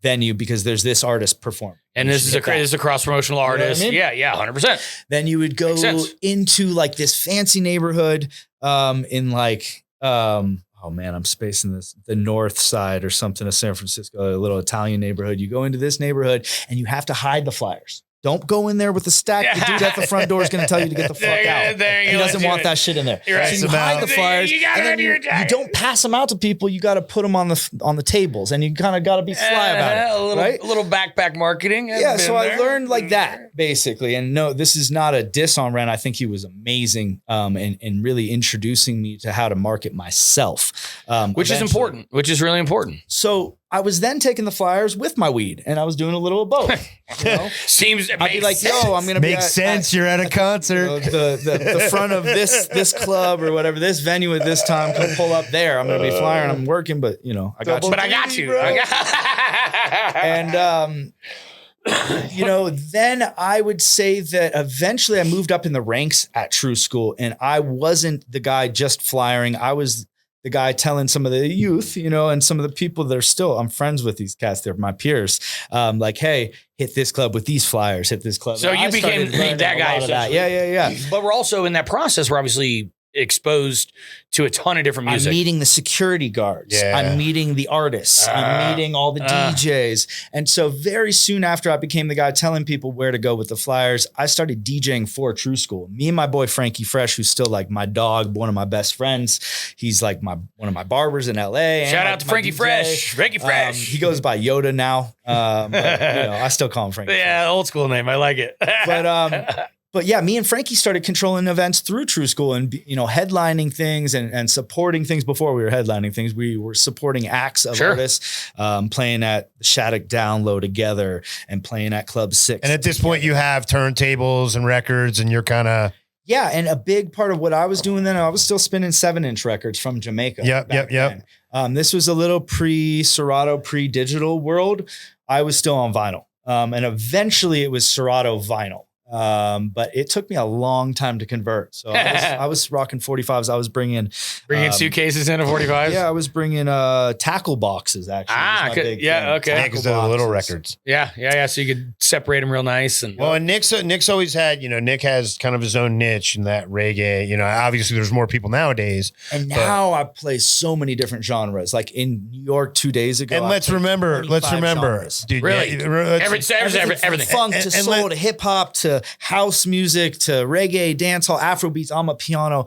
venue because there's this artist performing. And this is a cross promotional artist. You know what I mean? Yeah, 100%. Then you would go into like this fancy neighborhood in like, oh man, I'm spacing this, the north side or something of San Francisco, a little Italian neighborhood. You go into this neighborhood and you have to hide the flyers. Don't go in there with the stack. The dude at the front door is going to tell you to get the fuck out. He doesn't want that shit in there. Right. So you hide the flyers, and then you don't pass them out to people. You got to put them on the tables, and you kind of got to be fly about it. A little backpack marketing. Yeah, so I learned like that basically. And no, this is not a diss on Ren. I think he was amazing and really introducing me to how to market myself, which is important. Which is really important. So I was then taking the flyers with my weed, and I was doing a little of both. You know? Seems I'd be like, "Yo, I'm gonna makes sense. You're at a concert, the front of this club or whatever, this venue at this time. Come pull up there. I'm gonna be flying. I'm working, but I got you. But I got you. And then I would say that eventually I moved up in the ranks at True School, and I wasn't the guy just flyering. I was the guy telling some of the youth, and some of the people that are still, I'm friends with these cats. They're my peers. Like, hey, hit this club with these flyers, hit this club. So you became that guy. Yeah. But we're also in that process. We're obviously exposed to a ton of different music. I'm meeting the security guards. Yeah. I'm meeting the artists. I'm meeting all the DJs. And so very soon after I became the guy telling people where to go with the flyers, I started DJing for True School. Me and my boy Frankie Fresh, who's still like my dog, one of my best friends. He's like one of my barbers in LA. Shout out to Frankie Fresh. Frankie Fresh. He goes by Yoda now. But, I still call him Frankie Fresh. Old school name. I like it. But yeah, me and Frankie started controlling events through True School and, headlining things and supporting things. Before we were headlining things, we were supporting acts of artists, playing at Shattuck Down Low together and playing at Club 6. And at this point you have turntables and records, and you're kind of. Yeah. And a big part of what I was doing then, I was still spinning 7-inch records from Jamaica. Yep. This was a little pre-Serato, pre-digital world. I was still on vinyl. And eventually it was Serato vinyl. But it took me a long time to convert. So I was rocking 45s. I was bringing suitcases into 45s. Yeah, I was bringing tackle boxes actually. Okay. Yeah, because they're the little records. Yeah. So you could separate them real nice. And Nick's always had, Nick has kind of his own niche in that reggae. Obviously there's more people nowadays. And now I play so many different genres. Like in New York 2 days ago. And let's remember, genres. dude. Really, everything from everything. funk to soul to hip hop to house music to reggae, dancehall, Afrobeats, amapiano,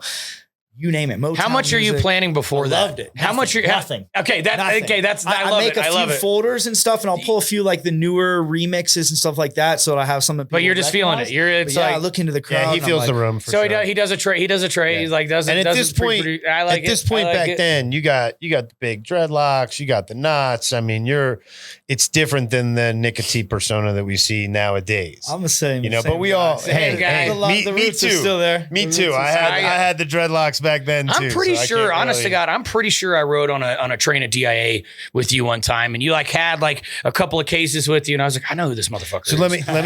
you name it. Motown how much music. are you planning before that? Loved it. How much? Nothing. Okay, that's I love make it. a few folders and stuff, and I'll pull a few like the newer remixes and stuff like that, so that I have something. But you're just feeling it. I look into the crowd. Yeah, he feels the room. For so sure. he does a tray. Yeah. He's like doesn't. And at doesn't this point, back then, you got the big dreadlocks, you got the knots. I mean, it's different than the nicotine persona that we see nowadays. I'm the same. But we all. Hey, me too. Still there. Me too. I had the dreadlocks back then too. I'm pretty sure, honest to God, I'm pretty sure I rode on a train at DIA with you one time, and you had a couple of cases with you, and I was like, I know who this motherfucker is. So let me. But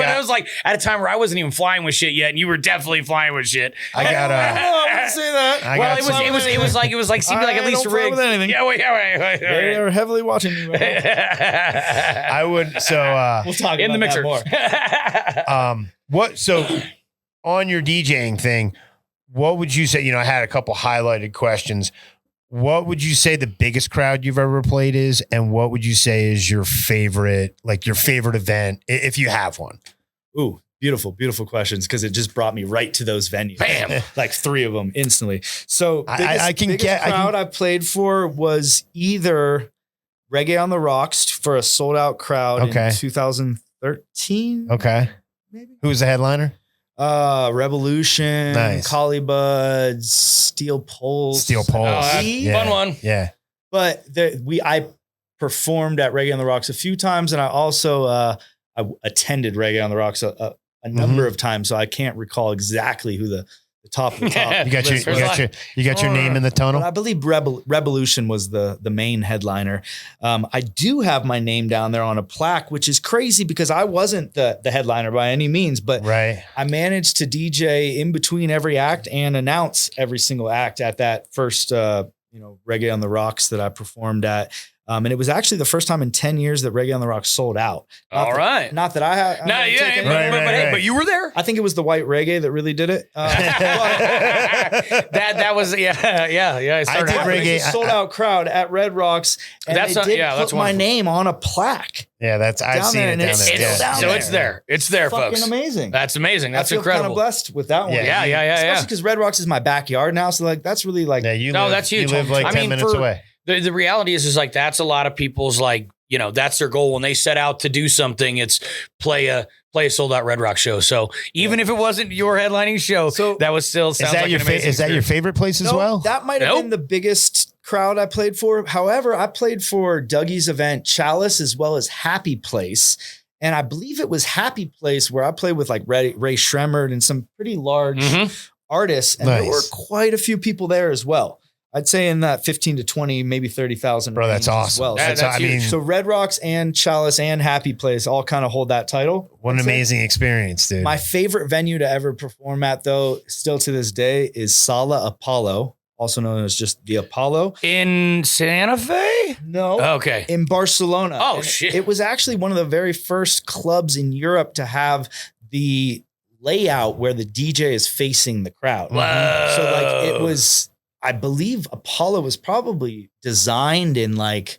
I was like at a time where I wasn't even flying with shit yet, and you were definitely flying with shit. I wouldn't say that. It was like seemed like at least a rig. Yeah, wait. They are heavily watching you. I would. So we'll talk in about the mixer. That more. So on your DJing thing, what would you say? I had a couple highlighted questions. What would you say the biggest crowd you've ever played is, and what would you say is your favorite event, if you have one? Ooh, beautiful questions, because it just brought me right to those venues. Bam, like 3 of them instantly. So biggest crowd I played for was either Reggae on the Rocks for a sold out crowd in 2013. Okay, maybe. Who was the headliner? Revolution, nice. Collie Buds, Steel Pulse. Fun one. Yeah. But I performed at Reggae on the Rocks a few times, and I also I attended Reggae on the Rocks a number of times, so I can't recall exactly who the top of the top. You got your name in the tunnel. But I believe Revolution was the main headliner. I do have my name down there on a plaque, which is crazy because I wasn't the headliner by any means, but I managed to DJ in between every act and announce every single act at that first Reggae on the Rocks that I performed at. And it was actually the first time in 10 years that Reggae on the Rocks sold out. Not that I had. But you were there. I think it was the white reggae that really did it. That was I started reggae. Sold out crowd at Red Rocks, and they did put my name on a plaque. Yeah, I've seen it down there. So it's there. It's there, folks. Fucking amazing. That's amazing. That's I feel incredible. Kind of blessed with that one. Yeah. Especially because Red Rocks is my backyard now, so that's really that's huge. You live 10 minutes away. The reality is that's a lot of people's that's their goal when they set out to do something. It's play a sold out Red Rock show. So even if it wasn't your headlining show, that was still sounds like an amazing is that your favorite place as well? That might have been the biggest crowd I played for. However, I played for Dougie's event, Chalice, as well as Happy Place. And I believe it was Happy Place where I played with like Ray Shremmerd and some pretty large artists. And there were quite a few people there as well. I'd say in that 15 to 20, maybe 30,000. Bro, that's awesome. Well. So Red Rocks and Chalice and Happy Place all kind of hold that title. What an amazing experience, dude. My favorite venue to ever perform at, though, still to this day, is Sala Apollo, also known as just the Apollo. In Santa Fe? No. Okay. In Barcelona. Oh, and shit. It was actually one of the very first clubs in Europe to have the layout where the DJ is facing the crowd. Whoa. So like it was... I believe Apollo was probably designed in like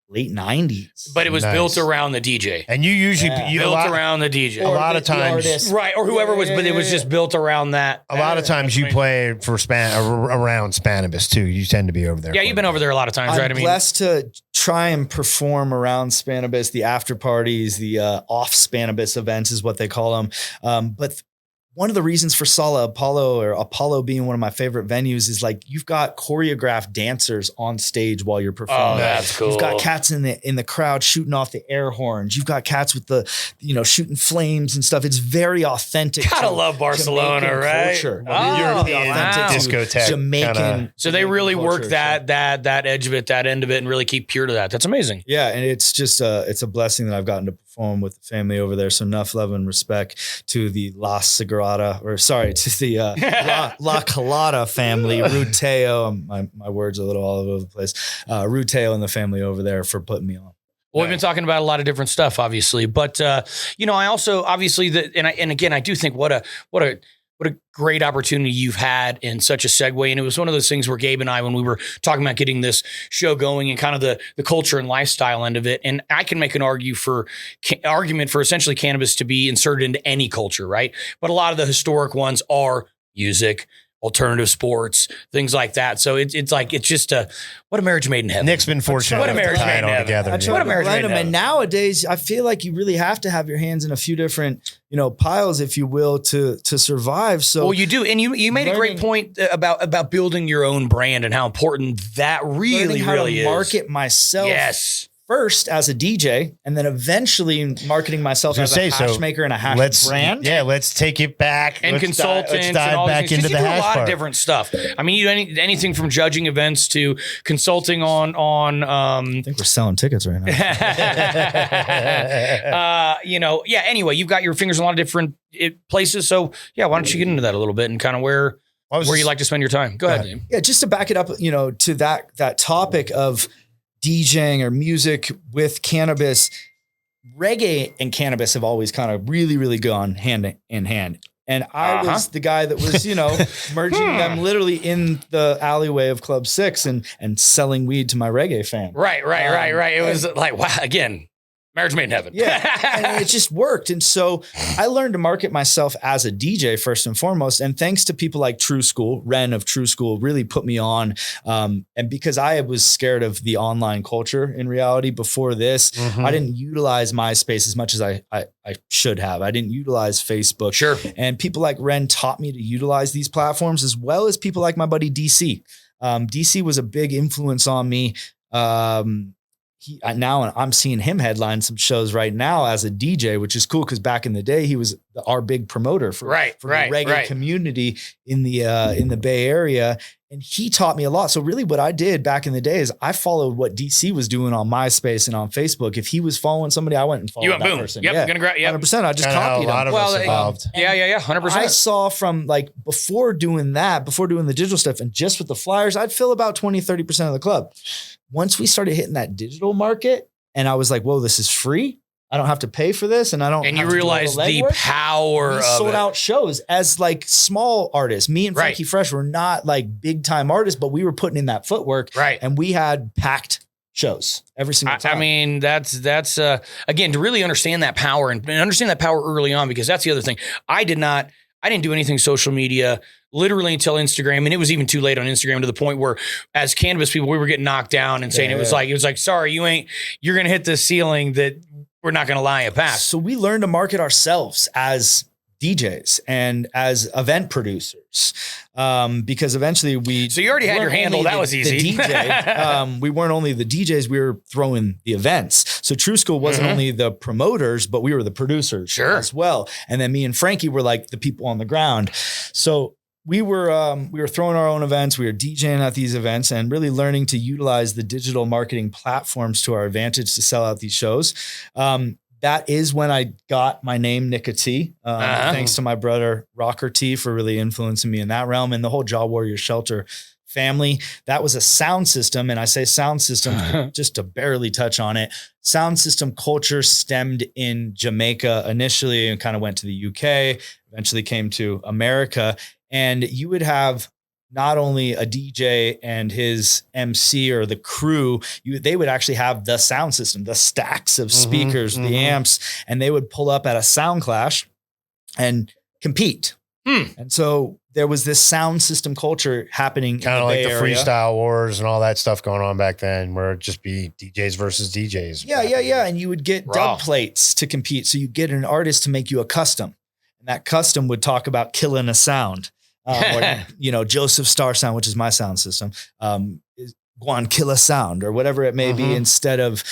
late 90s. But it was built around the DJ. And you usually built around the DJ. A lot of times. Right. Or whoever was, but it was just built around that. A lot of times you play for around Cannabis too. You tend to be over there. Yeah, you've been over there a lot of times, right? I'm blessed to try and perform around Cannabis, the after parties, the off Cannabis events is what they call them. But one of the reasons for Sala Apollo, or Apollo being one of my favorite venues, is like you've got choreographed dancers on stage while you're performing. Oh, that's cool. You've got cats in the crowd shooting off the air horns. You've got cats with the, shooting flames and stuff. It's very authentic. Gotta love Barcelona, Jamaican right? culture. European discotheque. Jamaican. So they really work that edge of it, that end of it, and really keep pure to that. That's amazing. Yeah, and it's just it's a blessing that I've gotten to perform with the family over there. So enough love and respect to the to the La Colada family, Ruteo. My words are a little all over the place. Ruteo and the family over there for putting me on. Well, we've been talking about a lot of different stuff, obviously, but I also obviously and again, I do think what a great opportunity you've had in such a segue. And it was one of those things where Gabe and I, when we were talking about getting this show going and kind of the culture and lifestyle end of it, and I can make an argument for essentially cannabis to be inserted into any culture, right? But a lot of the historic ones are music, alternative sports, things like that. So it's just what a marriage made in heaven. Nick's been fortunate. What a marriage made in heaven. Together. What a marriage made in heaven. And nowadays, I feel like you really have to have your hands in a few different, piles, if you will, to survive. So well, you do, and you made a great point about building your own brand and how important that really is. Market myself. First as a DJ, and then eventually marketing myself as a hash maker and a hash brand. Yeah, let's take it back. And consultants let's dive and all back into you the do hash a lot part. of different stuff. I mean, you do anything from judging events to consulting on I think we're selling tickets right now. Anyway, you've got your fingers in a lot of different places. So yeah, why don't you get into that a little bit and kind of where you like to spend your time? Go ahead, Dave. Yeah, just to back it up, to that topic of DJing or music with cannabis, reggae and cannabis have always kind of really, really gone hand in hand. And I was the guy that was, merging them literally in the alleyway of Club 6 and selling weed to my reggae fan. Right. It was like, wow, again, marriage made in heaven. Yeah. And it just worked. And so I learned to market myself as a DJ first and foremost. And thanks to people like True School, Ren of True School really put me on. And because I was scared of the online culture in reality before this, I didn't utilize MySpace as much as I should have. I didn't utilize Facebook. Sure. And people like Ren taught me to utilize these platforms, as well as people like my buddy DC. DC was a big influence on me. Now I'm seeing him headline some shows right now as a DJ, which is cool because back in the day he was our big promoter for the reggae community in the Bay Area, and he taught me a lot. So really, what I did back in the day is I followed what DC was doing on MySpace and on Facebook. If he was following somebody, I went and followed that person. Yep, gonna grab. 100%. I just copied him. A lot of us evolved. Yeah, 100%. I saw from before doing the digital stuff and just with the flyers, I'd fill about 20-30% of the club. Once we started hitting that digital market, and I was like, "Whoa, this is free! I don't have to pay for this, and I don't." And you realize the power of sold out shows as small artists. Me and Frankie Fresh were not big time artists, but we were putting in that footwork, and we had packed shows every single time. I mean, that's again, to really understand that power and understand that power early on, because that's the other thing. I didn't do anything social media literally until Instagram. And it was even too late on Instagram to the point where as cannabis people, we were getting knocked down and saying it was like, sorry, you're going to hit the ceiling that we're not going to lie and pass. So we learned to market ourselves as DJs and as event producers, because eventually So you already had your handle. That was easy. The DJ. We weren't only the DJs, we were throwing the events. So True School wasn't only the promoters, but we were the producers as well. And then me and Frankie were like the people on the ground. So we were throwing our own events. We were DJing at these events and really learning to utilize the digital marketing platforms to our advantage to sell out these shows. That is when I got my name, Nicka T. Thanks to my brother, Rocker T, for really influencing me in that realm, and the whole Jaw Warrior Shelter family. That was a sound system. And I say sound system just to barely touch on it. Sound system culture stemmed in Jamaica initially and kind of went to the UK, eventually came to America. And you would have not only a DJ and his MC or the crew, they would actually have the sound system, the stacks of speakers, the amps, and they would pull up at a sound clash and compete. And so there was this sound system culture happening. Kind of like the freestyle wars and all that stuff going on back then, where it'd just be DJs versus DJs. Yeah. And you would get dub plates to compete. So you get an artist to make you a custom, and that custom would talk about killing a sound. Or, Joseph Star Sound, which is my sound system, Guan Kill a Sound or whatever it may be, instead of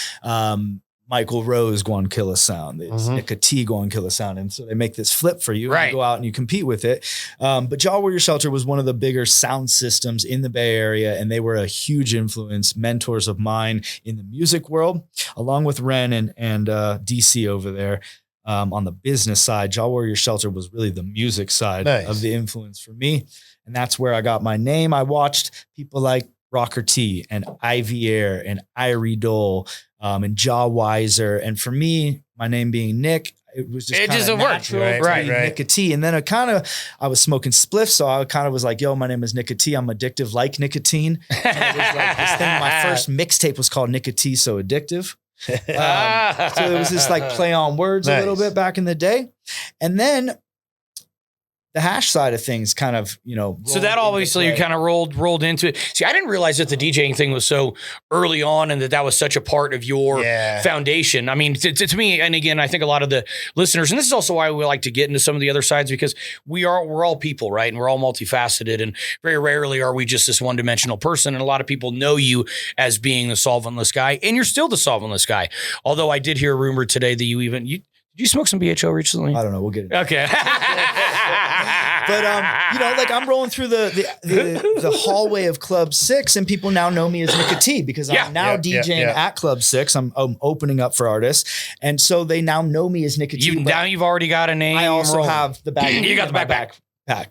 Michael Rose Guan Kill a Sound. It's Nicka T Guan Kill a Sound. And so they make this flip for you. And you go out and you compete with it. But Jaw Warrior Shelter was one of the bigger sound systems in the Bay Area, and they were a huge influence, mentors of mine in the music world, along with Ren and DC over there. On the business side, Jaw Warrior Shelter was really the music side of the influence for me. And that's where I got my name. I watched people like Rocker T and Ivy Air and Irie Dole and Jaw Wiser. And for me, my name being Nick, it was just kind of natural, right. Nicka T. And then I was smoking spliff. So I kind of was like, yo, my name is Nicka T. I'm addictive like nicotine. So it was like this thing. My first mixtape was called Nicka T So Addictive. So it was just like play on words a little bit back in the day. And then the hash side of things kind of, so that obviously you kind of rolled into it. See, I didn't realize that the DJing thing was so early on and that was such a part of your foundation. I mean, to me, and again, I think a lot of the listeners, and this is also why we like to get into some of the other sides, because we're all people, right? And we're all multifaceted, and very rarely are we just this one-dimensional person. And a lot of people know you as being the solventless guy, and you're still the solventless guy. Although I did hear a rumor today that did you smoke some BHO recently? I don't know. We'll get it. Okay. But I'm rolling through the hallway of Club 6, and people now know me as Nicka T because I'm now DJing at Club 6. I'm opening up for artists, and so they now know me as Nicka T. Now you've already got a name. I also have the back. You got the backpack.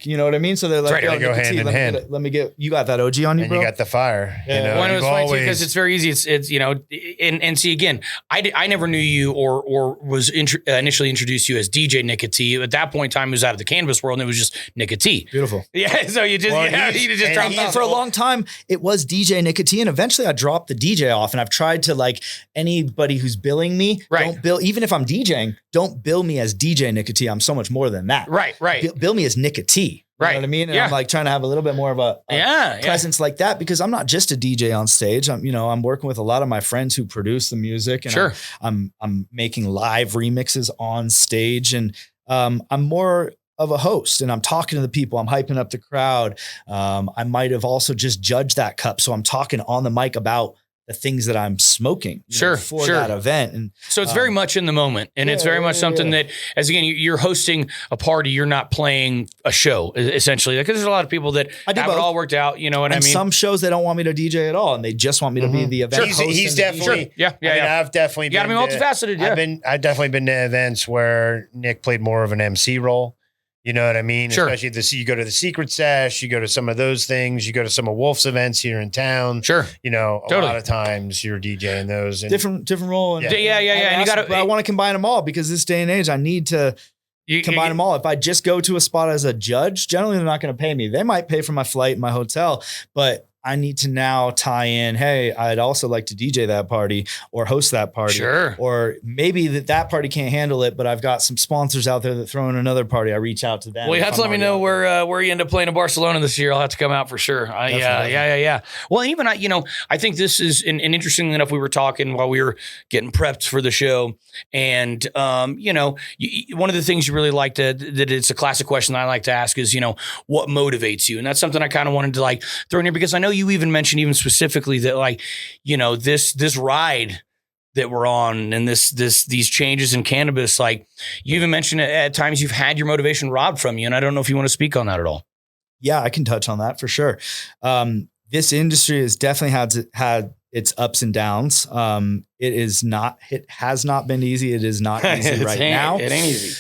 You know what I mean? So they're like, they go hand in hand. Let me get, you got that OG on you, and bro? You got the fire. One was funny too, because it's very easy. It's and see, again, I never knew you or was initially introduced to you as DJ Nicka T. At that point in time, it was out of the cannabis world, and it was just Nicka T. Beautiful. Yeah. So you just dropped off. For a long time, it was DJ Nicka T, and eventually I dropped the DJ off, and I've tried to, like, anybody who's billing me, don't bill, even if I'm DJing, don't bill me as DJ Nicka T. I'm so much more than that. Right. Bill me as Nicka T. You know what I mean? And I'm like trying to have a little bit more of a presence like that, because I'm not just a DJ on stage. I'm working with a lot of my friends who produce the music, and I'm making live remixes on stage, and I'm more of a host, and I'm talking to the people. I'm hyping up the crowd. I might have also just judged that cup. So I'm talking on the mic about the things that I'm smoking for that event. And so it's very much in the moment, and it's very much something that, as again, you're hosting a party, you're not playing a show essentially, because there's a lot of people that have it all worked out. You know what I mean? Some shows they don't want me to DJ at all, and they just want me to be the event host. He's definitely, I've definitely got to be multifaceted. I've definitely been to events where Nick played more of an MC role. You know what I mean? Sure. Especially you go to the Secret Sesh, you go to some of those things, you go to some of Wolf's events here in town. Sure. A lot of times you're DJing those. And different role. And, And I want to combine them all, because this day and age, I need to combine them all. If I just go to a spot as a judge, generally they're not going to pay me. They might pay for my flight and my hotel, but I need to now tie in, hey, I'd also like to DJ that party or host that party. Sure. Or maybe that party can't handle it, but I've got some sponsors out there that throw in another party. I reach out to them. Well, you have to let me know where you end up playing in Barcelona this year. I'll have to come out for sure. Yeah. Well, even I think this is an interesting enough. We were talking while we were getting prepped for the show, and one of the things you really like that it's a classic question that I like to ask is, what motivates you? And that's something I kind of wanted to like throw in here, because I know you even mentioned even specifically that this ride that we're on and these changes in cannabis, like you even mentioned at times you've had your motivation robbed from you. And I don't know if you want to speak on that at all. Yeah, I can touch on that for sure. This industry has definitely had its ups and downs. It has not been easy. It is not easy right now. It ain't easy.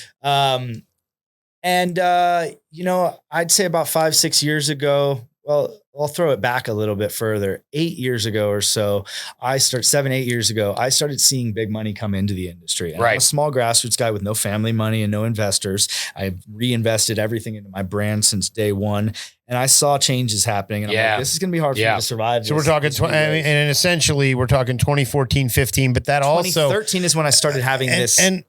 I'd say about 5-6 years ago, well, I'll throw it back a little bit further. 8 years ago or so, 7-8 years ago, I started seeing big money come into the industry. And I'm a small grassroots guy with no family money and no investors. I've reinvested everything into my brand since day one. And I saw changes happening. And I'm like, this is going to be hard for me to survive. So we're talking, and essentially we're talking 2014, 15, but that 2013 is when I started having this. And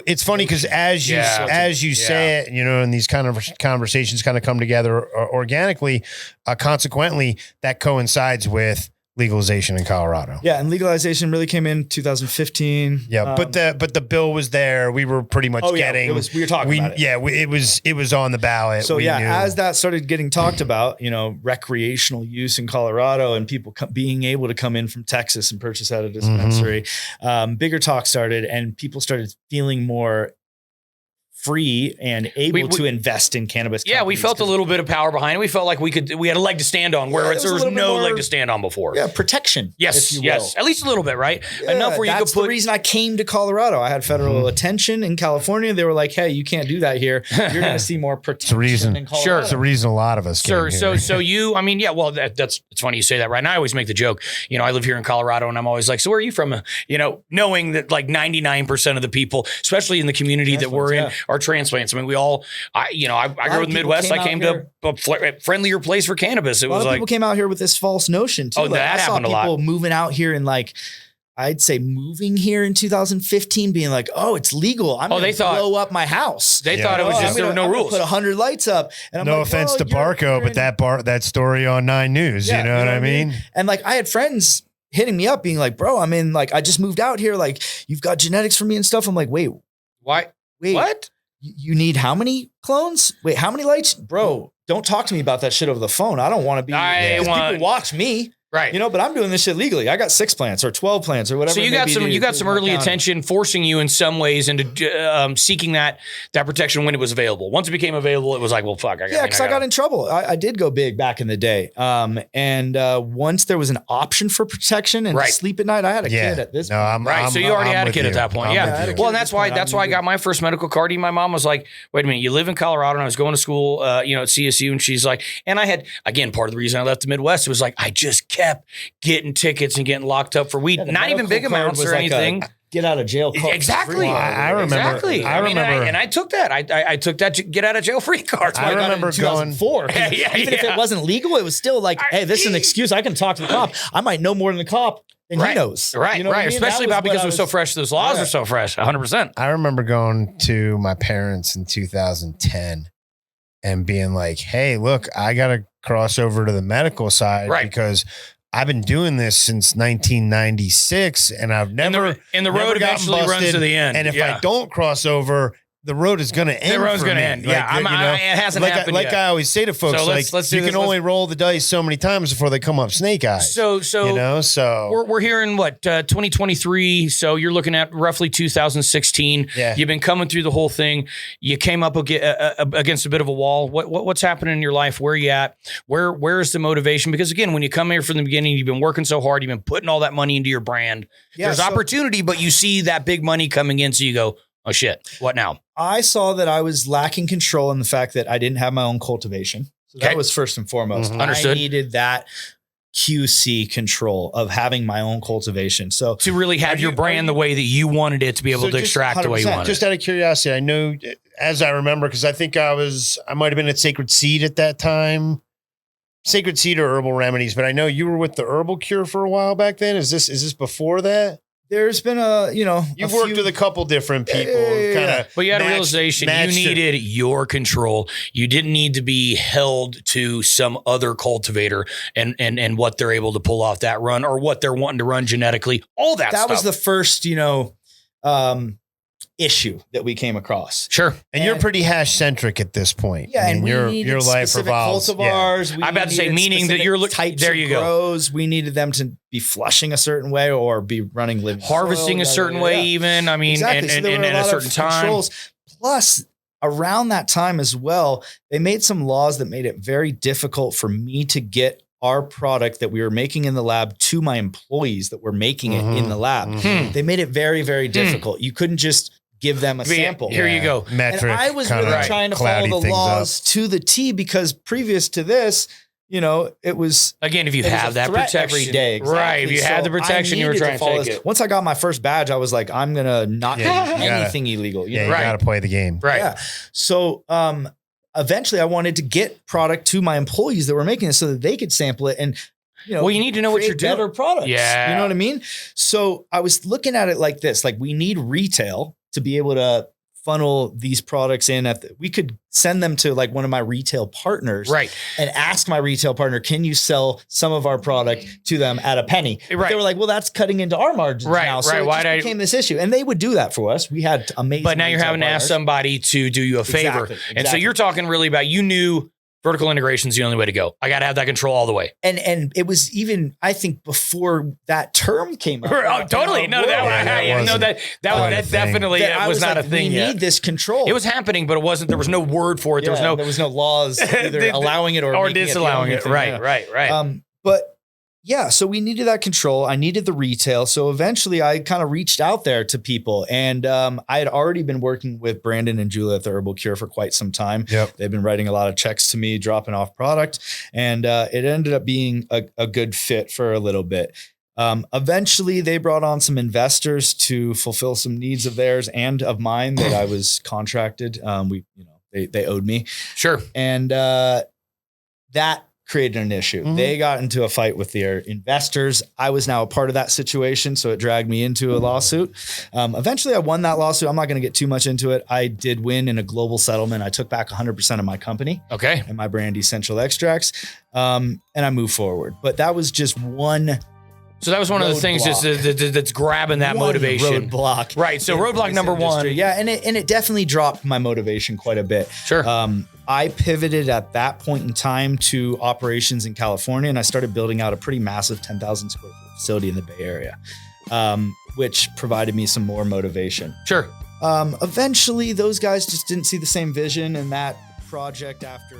it's funny because as you say it, and these kind of conversations kind of come together organically, consequently, that coincides with legalization in Colorado. Yeah, and legalization really came in 2015. Yeah, but the bill was there. We were pretty much getting. We were talking about it. Yeah, it was on the ballot. So as that started getting talked about, recreational use in Colorado and people being able to come in from Texas and purchase at a dispensary, bigger talk started, and people started feeling more free and able to invest in cannabis. Yeah, we felt a little bit of power behind it. We felt like we had a leg to stand on where there was no leg to stand on before. Yeah, protection. Yes, yes. At least a little bit, right? Yeah, enough where you could put. That's the reason I came to Colorado. I had federal attention in California. They were like, hey, you can't do that here. You're going to see more protection in Colorado. Sure. It's the reason a lot of us came here. So you, well, it's funny you say that, right? And I always make the joke, I live here in Colorado and I'm always like, so where are you from? Knowing that like 99% of the people, especially in the community that we're in, are transplants. I mean, I grew up in the Midwest. I came to a friendlier place for cannabis. It was like people came out here with this false notion too. Oh, that happened a lot. People moving out here and I'd say moving here in 2015, being like, "Oh, it's legal. I'm going to blow up my house." They thought it was just there were no rules. Put 100 lights up. And I'm no offense to Barco, but that story on 9 News. You know what I mean? And I had friends hitting me up, being like, "Bro, I'm in. I just moved out here. You've got genetics for me and stuff." I'm like, "Wait, why? Wait, what? You need how many clones? Wait, how many lights? Bro, don't talk to me about that shit over the phone. I don't want to be. People watch me. Right. But I'm doing this shit legally. I got 6 plants or 12 plants or whatever. So you got some early attention forcing you in some ways into seeking that protection when it was available. Once it became available, it was like, well, fuck. I got in trouble. I did go big back in the day. And once there was an option for protection and to sleep at night, I had a kid at this point. So you already had a kid at that point. Well, and that's why I got my first medical card. My mom was like, wait a minute, you live in Colorado, and I was going to school, at CSU, and she's like, and I had, again, part of the reason I left the Midwest, it was like, I just kept getting tickets and getting locked up for weed, not even big amounts or anything. Get out of jail card. Exactly. I remember. Exactly. I remember. And I took that. I took that get out of jail free card. I remember going 2004. Even if it wasn't legal, it was still like, hey, this is an excuse. I can talk to the cop. I might know more than the cop. And he knows. Right. Especially because it was so fresh. Those laws are so fresh. 100%. I remember going to my parents in 2010 and being like, hey, look, I got to cross over to the medical side because I've been doing this since 1996 and I've never. And the road eventually runs to the end. And if I don't cross over, the road is going to end. The road's going to end. It hasn't happened yet. Like I always say to folks, you can only roll the dice so many times before they come up snake eyes. So we're hearing 2023. So you're looking at roughly 2016. Yeah. You've been coming through the whole thing. You came up against a bit of a wall. What's happening in your life? Where are you at? Where's the motivation? Because again, when you come here from the beginning, you've been working so hard. You've been putting all that money into your brand. There's opportunity, but you see that big money coming in. So you go, oh shit, what now? I saw that I was lacking control in the fact that I didn't have my own cultivation. So that was first and foremost. Understood. I needed that QC control of having my own cultivation. So to really have your brand the way that you wanted it to be able to extract the way you wanted. Just out of curiosity, I know, as I remember, because I think I might have been at Sacred Seed at that time. Sacred Seed or Herbal Remedies, but I know you were with the Herbal Cure for a while back then. Is this before that? There's been You've worked with a couple different people. But you had a realization you needed your control. You didn't need to be held to some other cultivator and what they're able to pull off that run or what they're wanting to run genetically. All that stuff. That was the first, issue that we came across. Sure. And you're pretty hash centric at this point. Yeah, and your life revolves. Cultivars. I'm about to say, meaning that you're types there. Of You grows. We needed them to be flushing a certain way or be running living harvesting soil, a certain way. Even I mean, exactly. and at a certain time. Controls. Plus, around that time as well, they made some laws that made it very difficult for me to get our product that we were making in the lab to my employees that were making it in the lab. They made it very, very difficult. You couldn't just give them a sample. Here you go. Metric. And I was really trying to follow the laws to the T because previous to this, it was again, if you have that protection every day, exactly. Right? If you had the protection, you were trying to take it. Once I got my first badge, I was like, I'm gonna not do anything illegal. You got to play the game, right? Yeah. So, eventually, I wanted to get product to my employees that were making it so that they could sample it and. Well, you need to know what you're doing. Better products. Yeah. You know what I mean? So I was looking at it like this, like we need retail to be able to funnel these products in we could send them to like one of my retail partners. Right. And ask my retail partner, can you sell some of our product to them at a penny? Right. They were like, well, that's cutting into our margins now. So it just became this issue. And they would do that for us. We had amazing. But now you're having to ask somebody to do you a favor. Exactly. And so you're talking really about, you knew vertical integration is the only way to go. I got to have that control all the way. And it was even, I think, before that term came up. Oh, totally. No, that definitely was not a thing we yet. Need this control. It was happening, but it wasn't. There was no word for it. There was no laws either allowing it or disallowing it. Right. But yeah, so we needed that control. I needed the retail. So eventually I kind of reached out there to people and I had already been working with Brandon and Julia at the Herbal Cure for quite some time. Yep. They've been writing a lot of checks to me, dropping off product. And it ended up being a good fit for a little bit. Eventually they brought on some investors to fulfill some needs of theirs and of mine that I was contracted. They owed me. Sure. And that created an issue. They got into a fight with their investors. I was now a part of that situation, so it dragged me into a lawsuit. Eventually, I won that lawsuit. I'm not going to get too much into it. I did win in a global settlement. I took back 100% of my company, and my brand Essential Extracts, and I moved forward. But that was just one. So that was one of the things that's grabbing that motivation. Roadblock. Right. So roadblock number one. Yeah. And it definitely dropped my motivation quite a bit. Sure. I pivoted at that point in time to operations in California, and I started building out a pretty massive 10,000 square foot facility in the Bay Area, which provided me some more motivation. Sure. Eventually, those guys just didn't see the same vision, and that project after